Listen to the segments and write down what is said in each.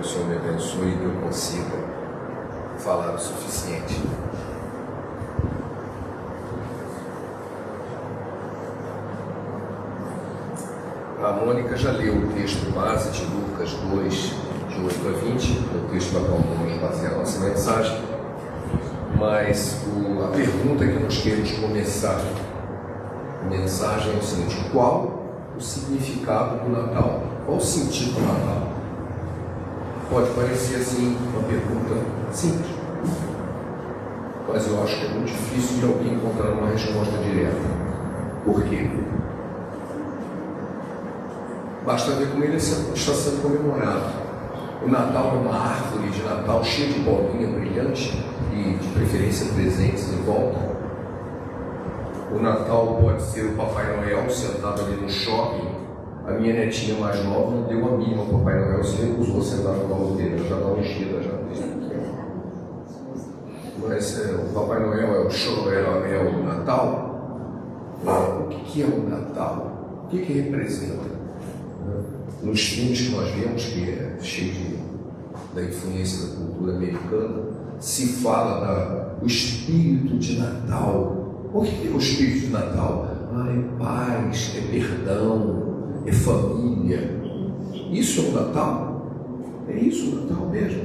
o Senhor me abençoe e que eu consiga falar o suficiente. A Mônica já leu o texto base de Lucas 2, de 8 a 20, o texto para qual vamos basear a nossa mensagem, mas a pergunta que nós queremos começar a mensagem é o seguinte: qual o significado do Natal? Qual o sentido do Natal? Pode parecer assim uma pergunta simples, mas eu acho que é muito difícil de alguém encontrar uma resposta direta. Por quê? Basta ver como ele está sendo comemorado. O Natal é uma árvore de Natal cheia de bolinha brilhante e, de preferência, presentes em volta. O Natal pode ser o Papai Noel sentado ali no shopping. A minha netinha mais nova não deu a mínima. O Papai Noel se recusou a sentar no colo dele. Ela já está ungida já desde pequeno. Mas o Papai Noel é o show, é o Natal. O que é o Natal? O que representa? Nos filmes que nós vemos, que é cheio da influência da cultura americana, se fala do espírito de Natal. O que é o espírito de Natal? É paz, é perdão, é família. Isso é o Natal? É isso o Natal mesmo?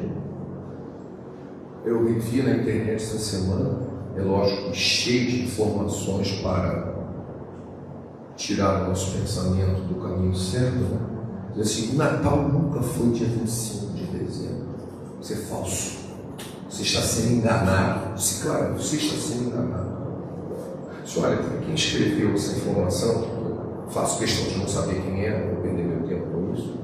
Eu revi na internet essa semana, é lógico, cheio de informações para tirar o nosso pensamento do caminho certo, né? Diz assim: o Natal nunca foi dia 25 de dezembro. Isso é falso. Você está sendo enganado. Claro, você está sendo enganado. Olha, quem escreveu essa informação, faço questão de não saber quem é, não vou perder meu tempo com isso.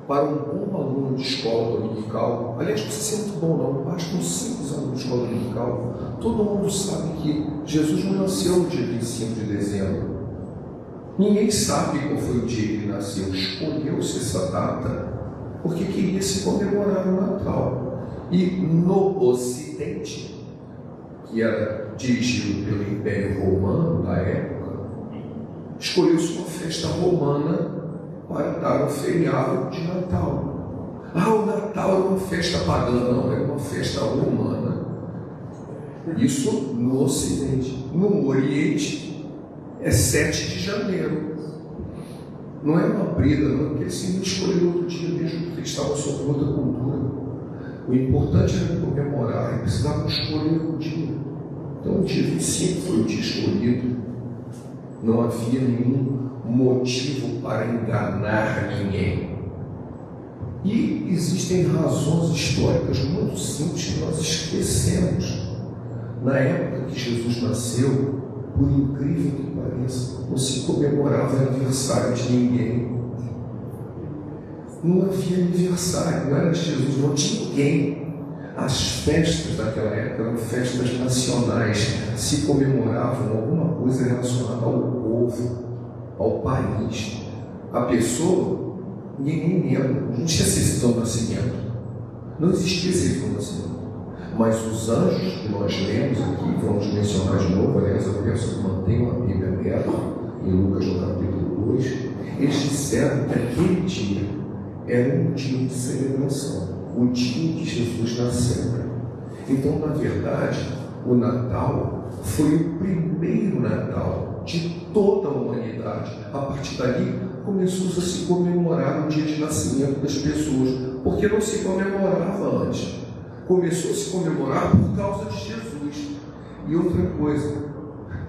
Para um bom aluno de escola dominical, aliás, não precisa ser muito bom não, basta um simples aluno de escola dominical, todo mundo sabe que Jesus não nasceu no dia 25 de dezembro. Ninguém sabe qual foi o dia que ele nasceu. Escolheu-se essa data porque queria se comemorar o Natal. E no Ocidente, que era dirigido pelo Império Romano da época, escolheu-se uma festa romana para dar um feriado de Natal. O Natal é uma festa pagã. Não, é uma festa romana. Isso no Ocidente. No Oriente, é 7 de janeiro. Não é uma briga, não, porque assim não escolheu outro dia mesmo, porque eles estavam sob outra cultura. O importante era comemorar, e precisava escolher o dia. Então o dia 25 foi o dia escolhido. Não havia nenhum motivo para enganar ninguém. E existem razões históricas muito simples que nós esquecemos. Na época que Jesus nasceu, por incrível que pareça, não se comemorava aniversário de ninguém. Não havia aniversário, não era de Jesus, não tinha ninguém. As festas daquela época eram festas nacionais, se comemoravam alguma coisa relacionada ao povo, ao país. A pessoa, ninguém lembra, não tinha certidão do nascimento, não existia certidão do nascimento. Mas os anjos que nós lemos aqui, vamos mencionar de novo, aliás, eu peço que mantenham a Bíblia aberta, em Lucas no capítulo 2, eles disseram que aquele dia era um dia de celebração, o dia que Jesus nasceu. Então, na verdade, o Natal foi o primeiro Natal de toda a humanidade. A partir dali, começou a se comemorar o dia de nascimento das pessoas, porque não se comemorava antes. Começou a se comemorar por causa de Jesus. E outra coisa,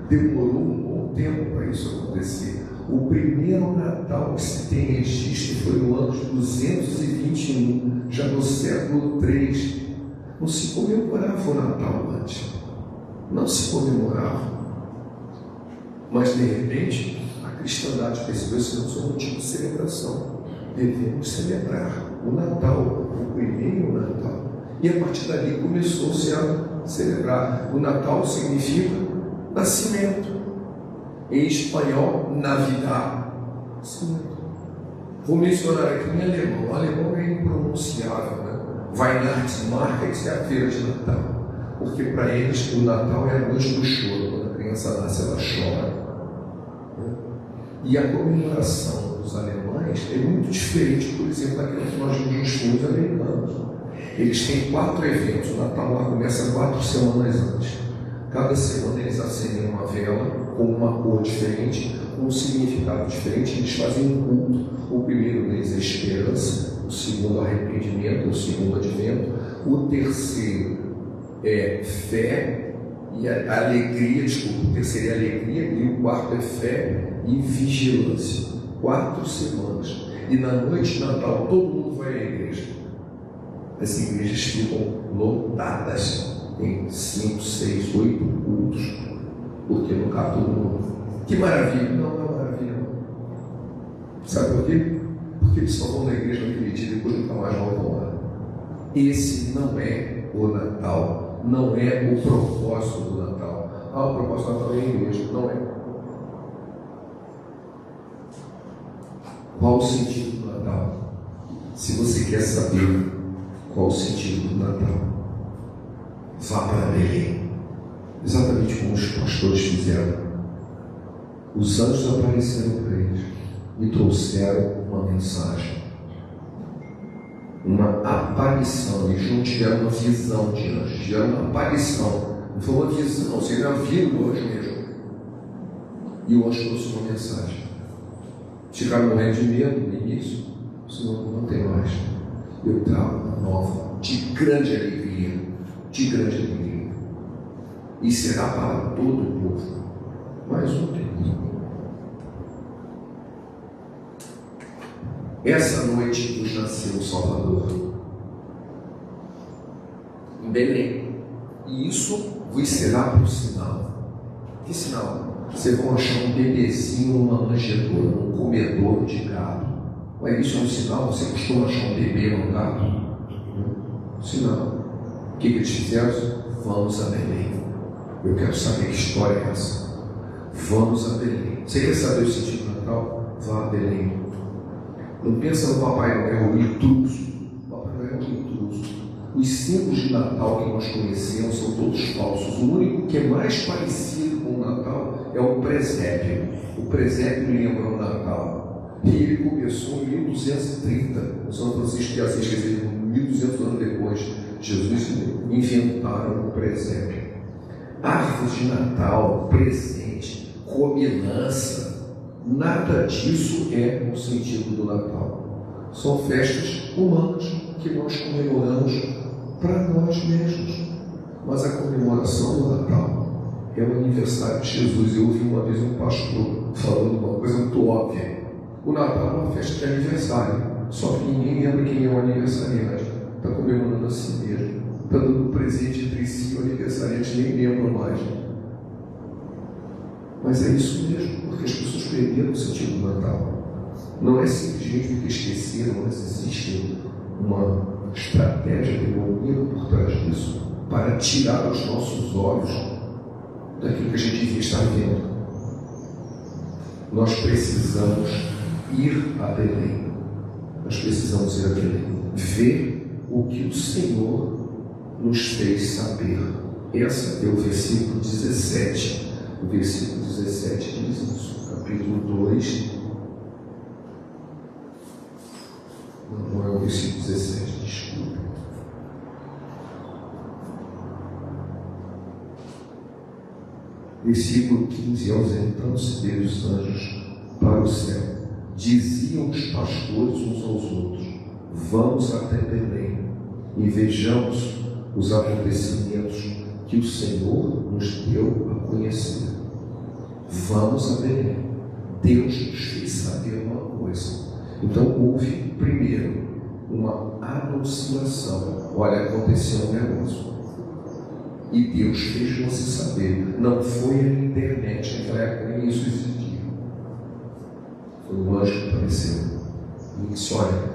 demorou um bom tempo para isso acontecer. O primeiro Natal que se tem registro foi no ano de 221, já no século III. Não se comemorava o Natal antes. Não se comemorava. Mas, de repente, a cristandade percebeu que não é um motivo de celebração. Devemos celebrar o Natal, o primeiro Natal. E a partir dali começou-se a celebrar. O Natal significa nascimento. Em espanhol, Navidad. Nascimento. Vou mencionar aqui em alemão. O alemão é impronunciável, né? Weihnachtsmarkt é a feira de Natal. Porque para eles o Natal é a noite do choro. Quando a criança nasce, ela chora. E a comemoração dos os alemães é muito diferente, por exemplo, daquilo que nós vimos nos filmes americanos. Eles têm 4 eventos, o Natal lá começa 4 semanas antes. Cada semana eles acendem uma vela com uma cor diferente, com um significado diferente. Eles fazem um culto. O primeiro deles é esperança, o segundo arrependimento, o segundo advento, o terceiro é fé e alegria, o terceiro é alegria, e o quarto é fé e vigilância. 4 semanas. E na noite de Natal todo mundo vai à igreja. As igrejas ficam lotadas. Tem 5, 6, 8 cultos, porque não cabe todo mundo. Que maravilha! Não é maravilha, não. Sabe por quê? Porque eles só vão na igreja naquele dia e depois nunca mais voltam lá. Esse não é o Natal, não é o propósito do Natal. O propósito do Natal é a igreja, não é. Qual o sentido do Natal? Se você quer saber qual o sentido do Natal, vá para Belém, exatamente como os pastores fizeram. Os anjos apareceram para eles e trouxeram uma mensagem, uma aparição. Eles não tiveram uma visão de anjos, tiveram uma aparição. Não foi uma visão, você já viu o anjo mesmo. E o anjo trouxe uma mensagem. Ficaram morrendo de medo no início, senão não tem mais. Eu trago uma nova, de grande alegria. De grande alegria, e será para todo o povo. Mais um tempo. Essa noite nos nasceu o Salvador em Belém, e isso vos será por sinal. Que sinal? Vocês vão achar um bebezinho numa manjedoura, num comedouro de gado. Ué, isso é um sinal? Você costuma achar um bebê num gado? Sinal. O que eles fizeram? Vamos a Belém. Eu quero saber que história é essa. Vamos a Belém. Você quer saber o sentido do Natal? Vá a Belém. Não pensa no Papai Noel, o intruso. O Papai Noel é um intruso. Os símbolos de Natal que nós conhecemos são todos falsos. O único que é mais parecido com o Natal é o presépio. O presépio lembra o Natal. E ele começou em 1230, o São Francisco de Assis, quer dizer, 1200 anos depois. Jesus inventaram o presépio. Árvores de Natal, presente, comilança, nada disso é o sentido do Natal. São festas humanas que nós comemoramos para nós mesmos. Mas a comemoração do Natal é o aniversário de Jesus. Eu ouvi uma vez um pastor falando uma coisa muito óbvia. O Natal é uma festa de aniversário, só que ninguém lembra quem é o aniversariante. Está comemorando a si mesmo, está dando presente entre si, o aniversariante nem lembra mais. Mas é isso mesmo, porque as pessoas perderam o sentido do Natal. Não é simplesmente porque esqueceram, mas existe uma estratégia demoníaca por trás disso, para tirar os nossos olhos daquilo que a gente devia estar vendo. Nós precisamos ir a Belém. Nós precisamos ir a Belém, ver o que o Senhor nos fez saber. Esse é o versículo 17. O versículo 17 diz isso. Capítulo 2. Não é o versículo 17, desculpa. Versículo 15. Ausentando-se dele os anjos para o céu, diziam os pastores uns aos outros: vamos até Belém e vejamos os acontecimentos que o Senhor nos deu a conhecer. Vamos a Belém. Deus nos fez saber uma coisa. Então houve primeiro uma anunciação. Olha, aconteceu um negócio. E Deus fez você saber. Não foi a internet, naquela época nem isso existia. Foi o anjo que apareceu. E disse: olha,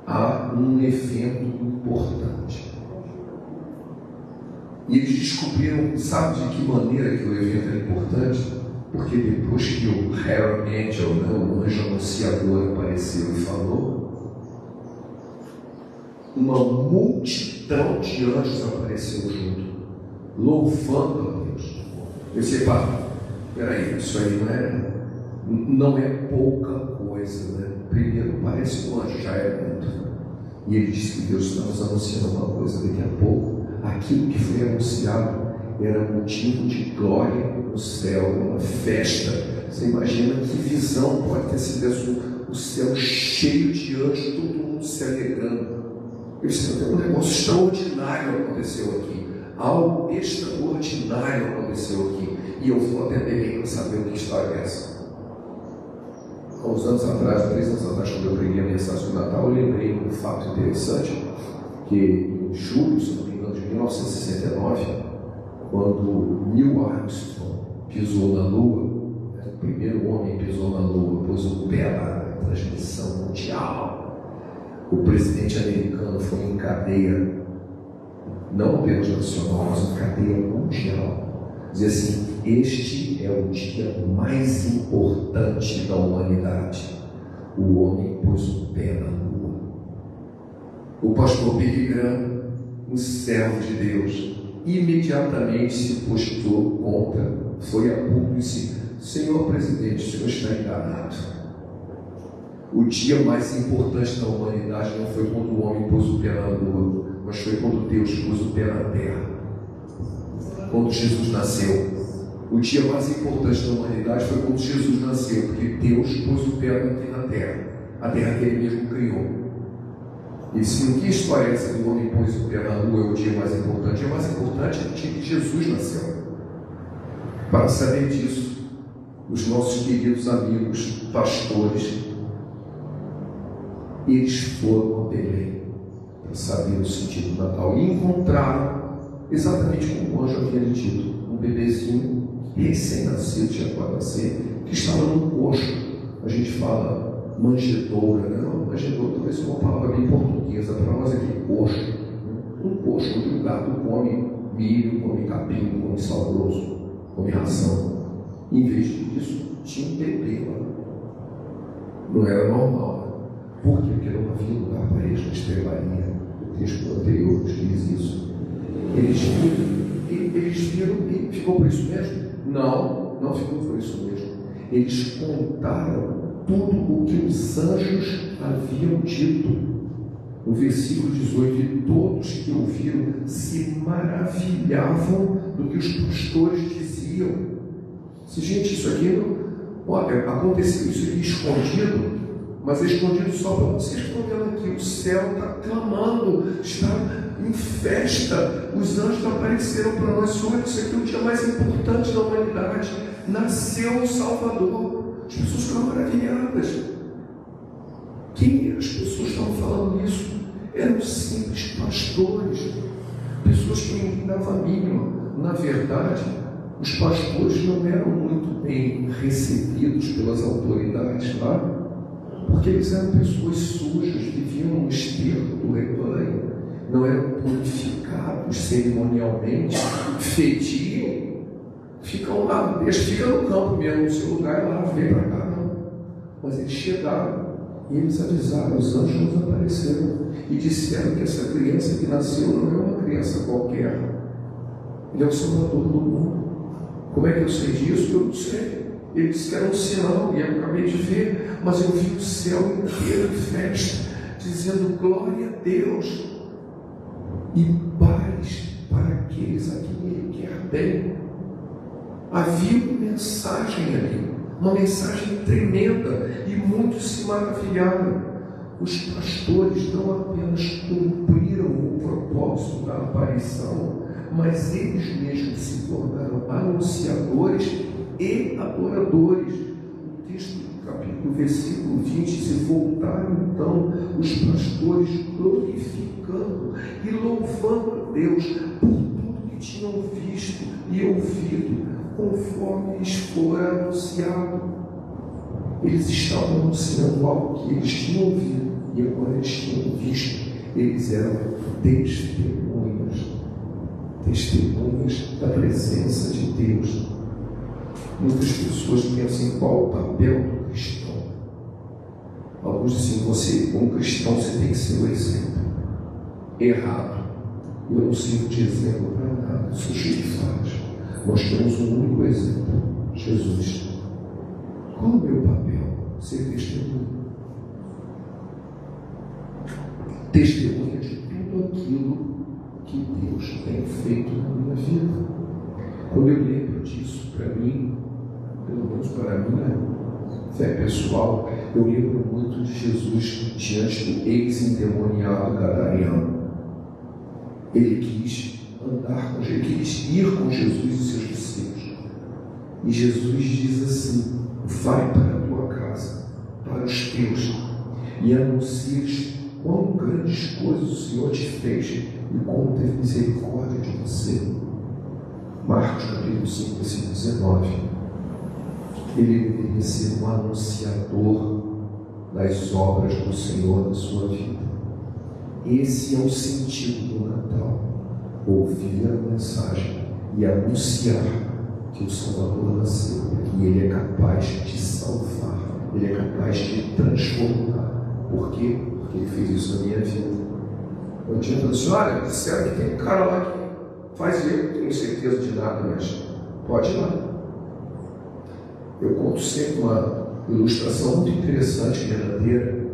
há um evento importante. E eles descobriram, sabe de que maneira que o evento era importante? Porque depois que o Herald Angel, o anjo anunciador, apareceu e falou, uma multidão de anjos apareceu junto, louvando a Deus. Eu disse: pá, peraí, isso aí não é pouca coisa, né? Primeiro parece um anjo, já é muito. E ele disse que Deus está nos anunciando uma coisa daqui a pouco. Aquilo que foi anunciado era motivo de glória no céu, uma festa. Você imagina que visão pode ter sido essa, o céu cheio de anjos, todo mundo se alegrando. Eu disse, um negócio extraordinário aconteceu aqui. Algo extraordinário aconteceu aqui. E eu vou até Belém para saber o que história é essa. Há uns anos atrás, 3 anos atrás, quando eu preguei a mensagem do Natal, eu lembrei um fato interessante, que em julho, se não me engano, de 1969, quando Neil Armstrong pisou na Lua, o primeiro homem pisou na Lua, pôs o pé na transmissão mundial, o presidente americano foi em cadeia, não apenas nacional, mas em cadeia mundial. Dizia assim, este é o dia mais importante da humanidade. O homem pôs o pé na Lua. O pastor Billy Graham, um servo de Deus, imediatamente se postou contra, foi a público e disse, senhor presidente, o senhor está enganado. O dia mais importante da humanidade não foi quando o homem pôs o pé na Lua, mas foi quando Deus pôs o pé na terra. Quando Jesus nasceu. O dia mais importante da humanidade foi quando Jesus nasceu, porque Deus pôs o pé na terra, a terra que Ele mesmo criou. E se que história é essa do homem pôs o pé na lua é o dia mais importante? O dia mais importante é o dia que Jesus nasceu. Para saber disso, os nossos queridos amigos pastores, eles foram a Belém para saber o sentido do Natal e encontraram exatamente como o anjo havia dito, um bebezinho recém-nascido, tinha acabado de nascer, que estava num coxo. A gente fala manjedoura, né? Não, manjedoura talvez seja uma palavra bem portuguesa, para nós é aquele coxo. Um coxo onde o gato come milho, come capim, come sal grosso, come ração. Em vez disso, tinha um bebê lá. Não era normal. Né? Por quê? Porque não havia lugar para eles na estrebaria. O texto anterior diz isso. Eles viram e ficou por isso mesmo? Não ficou por isso mesmo. Eles contaram tudo o que os anjos haviam dito. No versículo 18, e todos que ouviram se maravilhavam do que os pastores diziam. Se, gente, isso aqui não... Olha, aconteceu isso aqui escondido, mas é escondido só para vocês que estão vendo aqui. O céu está clamando, está em festa. Os anjos apareceram para nós. Olha, isso aqui é o dia mais importante da humanidade. Nasceu o Salvador. As pessoas ficaram maravilhadas. Quem as pessoas estavam falando isso? Eram simples pastores, pessoas que não davam a mínima. Na verdade, os pastores não eram muito bem recebidos pelas autoridades lá, porque eles eram pessoas sujas, viviam no esterco do rebanho, não eram purificados cerimonialmente, fediam. Ficam lá, fica no campo mesmo, no seu lugar, e lá não vem para cá, não. Mas eles chegaram e eles avisaram, os anjos nos apareceram e disseram que essa criança que nasceu não é uma criança qualquer, ele é o Salvador do mundo. Como é que eu sei disso? Eu não sei. Ele disse que era um sinal e eu acabei de ver, mas eu vi o céu inteiro em festa, dizendo glória a Deus e paz para aqueles a quem Ele quer bem. Havia uma mensagem ali, uma mensagem tremenda, e muitos se maravilharam. Os pastores não apenas cumpriram o propósito da aparição, mas eles mesmos se tornaram anunciadores e adoradores. O texto do capítulo, versículo 20, se voltaram então os pastores glorificando e louvando a Deus por tudo que tinham visto e ouvido, conforme lhes fora anunciado. Eles estavam anunciando algo que eles tinham ouvido e agora eles tinham visto. Eles eram testemunhas da presença de Deus. Muitas pessoas pensam em qual o papel do cristão. Alguns dizem, você, como cristão, você tem que ser o exemplo. Errado. Eu não sirvo de exemplo para nada, sou cheio de falhas. Nós temos um único exemplo, Jesus. Qual o meu papel? Ser testemunha. Testemunha de tudo aquilo que Deus tem feito na minha vida. Quando eu lembro disso, para mim, pelo menos para a minha fé pessoal, eu lembro muito de Jesus diante do ex-endemoniado gadareno. Ele quis andar com Jesus, ele quis ir com Jesus e seus discípulos. E Jesus diz assim: vai para a tua casa, para os teus, e anuncias quão grandes coisas o Senhor te fez e como teve misericórdia de você. Marcos capítulo 5, versículo 19. Ele deveria ser um anunciador das obras do Senhor na sua vida. Esse é o sentido do Natal: ouvir a mensagem e anunciar que o Salvador nasceu e Ele é capaz de salvar, Ele é capaz de transformar. Por quê? Porque Ele fez isso na minha vida. Eu tinha falado assim: olha, disseram que tem um cara lá que faz eu, não tenho certeza de nada, mas pode ir lá. Eu conto sempre uma ilustração muito interessante, verdadeira,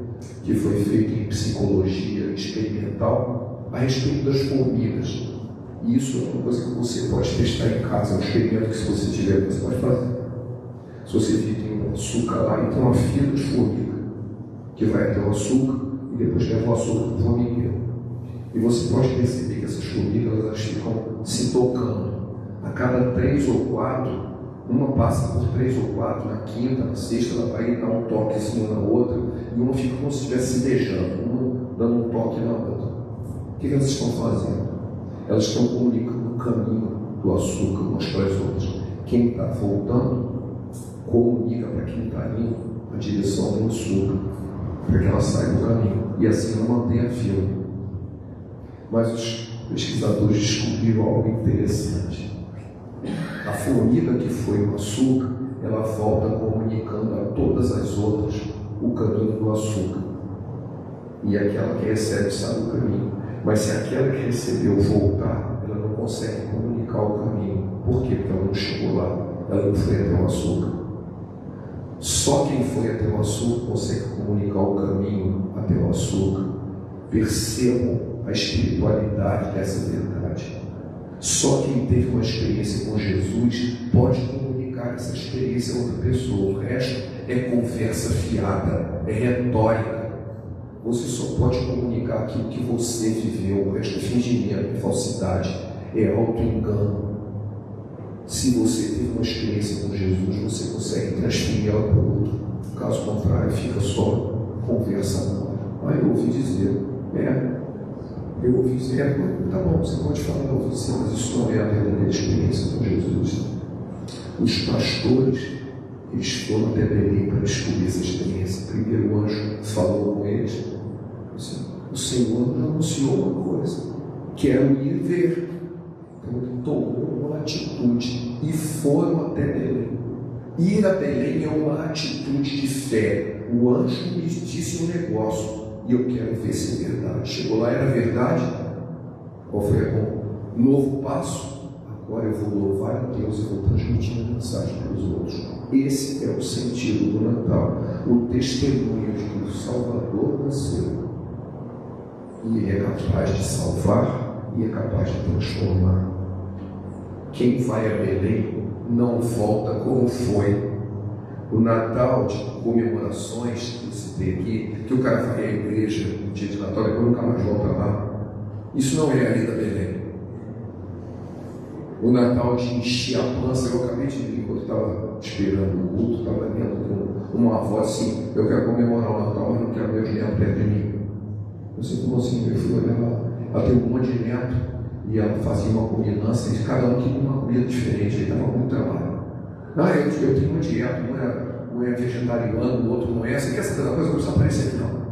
que foi feita em psicologia experimental a respeito das formigas. E isso é uma coisa que você pode testar em casa, um experimento que, se você tiver, você pode fazer. Se você vir, tem um açúcar lá e tem uma fila de formiga que vai até o açúcar e depois leva o açúcar para o formigueiro. E você pode perceber que essas formigas, elas ficam se tocando. A cada 3 ou 4, uma passa por 3 ou 4, na quinta, na sexta, ela vai dar um toquezinho na outra, e uma fica como se estivesse se beijando, uma dando um toque na outra. O que elas estão fazendo? Elas estão comunicando o caminho do açúcar umas para as outras. Quem está voltando, comunica para quem está indo a direção do açúcar, para que ela saia do caminho, e assim ela mantém a fila. Mas os pesquisadores descobriram algo interessante. A formiga que foi no açúcar, ela volta comunicando a todas as outras o caminho do açúcar. E aquela que recebe sabe o caminho. Mas se aquela que recebeu voltar, ela não consegue comunicar o caminho. Por quê? Porque ela não chegou lá, ela não foi até o açúcar. Só quem foi até o açúcar consegue comunicar o caminho até o açúcar. Percebam a espiritualidade dessa verdade. Só quem teve uma experiência com Jesus pode comunicar essa experiência a outra pessoa. O resto é conversa fiada, é retórica. Você só pode comunicar aquilo que você viveu. O resto é fingimento, é falsidade, é auto-engano. Se você teve uma experiência com Jesus, você consegue transferir ela para o outro. Caso contrário, fica só conversa. Eu ouvi dizer, eu ouvi dizer, tá bom, você pode falar, eu ouvi dizer, mas isso não é a verdadeira experiência com Jesus. Os pastores, eles foram até Belém para descobrir essa experiência. Primeiro o anjo falou com eles: o Senhor nos anunciou uma coisa, quero ir ver. Então ele tomou uma atitude e foram até Belém. Ir a Belém é uma atitude de fé. O anjo me disse um negócio e eu quero ver se é verdade. Chegou lá, era verdade. Qual foi a novo passo? Agora eu vou louvar a Deus e vou transmitir a mensagem para os outros. Esse é o sentido do Natal, o testemunho de que o Salvador nasceu. E Ele é capaz de salvar e é capaz de transformar. Quem vai a Belém não volta como foi. O Natal de comemorações que você tem aqui, que o cara vai à igreja no dia de Natal e depois nunca mais volta lá. Isso não é a vida Belém. O Natal de encher a pança, eu acabei de ver enquanto estava esperando o culto, estava lendo com uma avó assim: eu quero comemorar o Natal, mas não quero meus netos perto de mim. Eu sei como assim, eu fui olhar lá, ela tem um monte de neto, e ela fazia uma combinância, e cada um queria uma comida diferente, aí estava muito trabalho. Eu tenho uma dieta, um é vegetariano, o outro não é. Você quer saber da coisa que não precisa aparecer, não.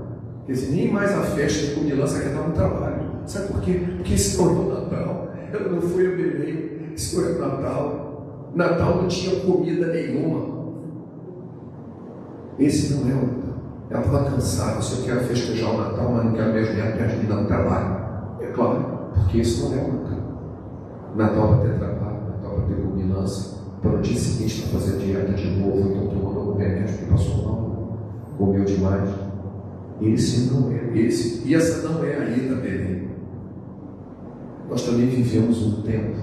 Quer dizer, nem mais a festa de combinância quer dar um trabalho. Sabe por quê? Porque esse não é o Natal. Ela não foi a Belém, esse não é o Natal. Natal não tinha comida nenhuma. Esse não é o Natal. Ela estava cansada, eu quero festejar o Natal, mas não quero mesmo me dar um trabalho. É claro, porque esse não é o Natal. Natal para ter trabalho, Natal para ter combinância, para no dia seguinte estar fazendo dieta de novo, então tomando algum remédio que passou mal, comeu demais. E essa não é a ida, Belém. Nós também vivemos um tempo,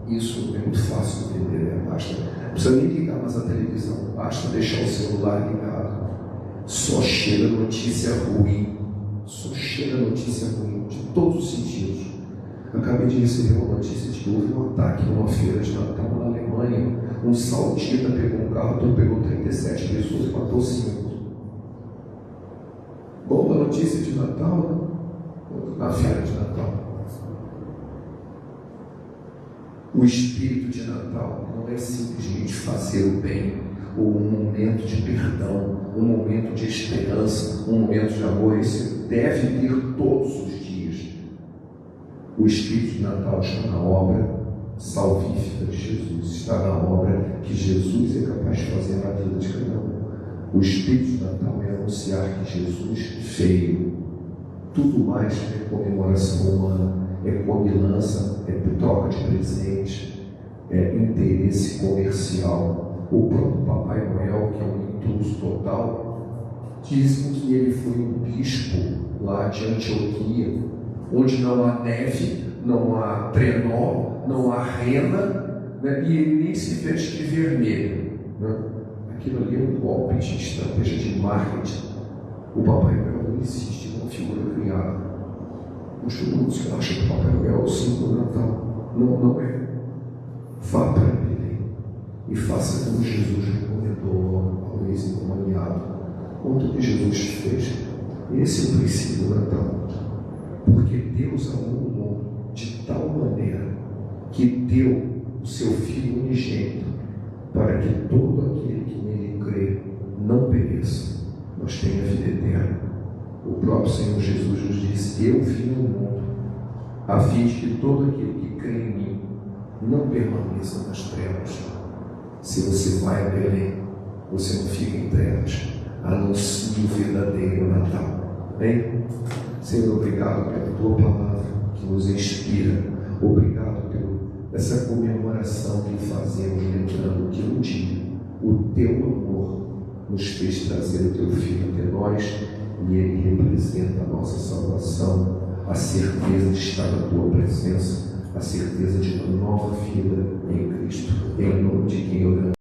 isso é muito fácil de entender, né? Não precisa nem ligar mais a televisão, basta deixar o celular ligado. Só chega notícia ruim, de todos os sentidos. Acabei de receber uma notícia de que houve um ataque numa feira de Natal na Alemanha. Um saudita pegou um carro, pegou 37 pessoas e matou 5. Boa notícia de Natal, né? Na feira de Natal. O espírito de Natal não é simplesmente fazer o bem, ou um momento de perdão, um momento de esperança, um momento de amor. Esse deve ter todos os dias. O espírito de Natal está na obra salvífica de Jesus, está na obra que Jesus é capaz de fazer na vida de cada um. O espírito de Natal é anunciar que Jesus veio. Tudo mais é comemoração humana, é comilança, é troca de presentes, é interesse comercial. O próprio Papai Noel, que é um intruso total, dizem que ele foi um bispo lá de Antioquia, onde não há neve, não há trenó, não há rena, né? E ele nem se veste de vermelho, né? Aquilo ali é um golpe de estratégia de marketing. O Papai Noel não existe, é uma figura criada. Os mundo que acham que o Papai Noel é o símbolo do Natal. Não é. Vá para Belém e faça como Jesus recomendou ao ex-endemoniado. Conta o que Jesus fez. Esse é o princípio do Natal. Porque Deus amou o mundo de tal maneira que deu o seu Filho unigênito para que todo aquele que nele crê não pereça, mas tenha vida eterna. O próprio Senhor Jesus nos disse: eu vim ao mundo a fim de que todo aquele que crê em mim não permaneça nas trevas. Se você vai a Belém, você não fica em trevas. Anuncie o verdadeiro Natal. Amém? Senhor, obrigado pela tua palavra que nos inspira. Obrigado por essa comemoração que fazemos, lembrando que um dia o teu amor nos fez trazer o teu Filho até nós, e ele representa a nossa salvação, a certeza de estar na tua presença, a certeza de uma nova vida em Cristo. Em nome de quem oramos.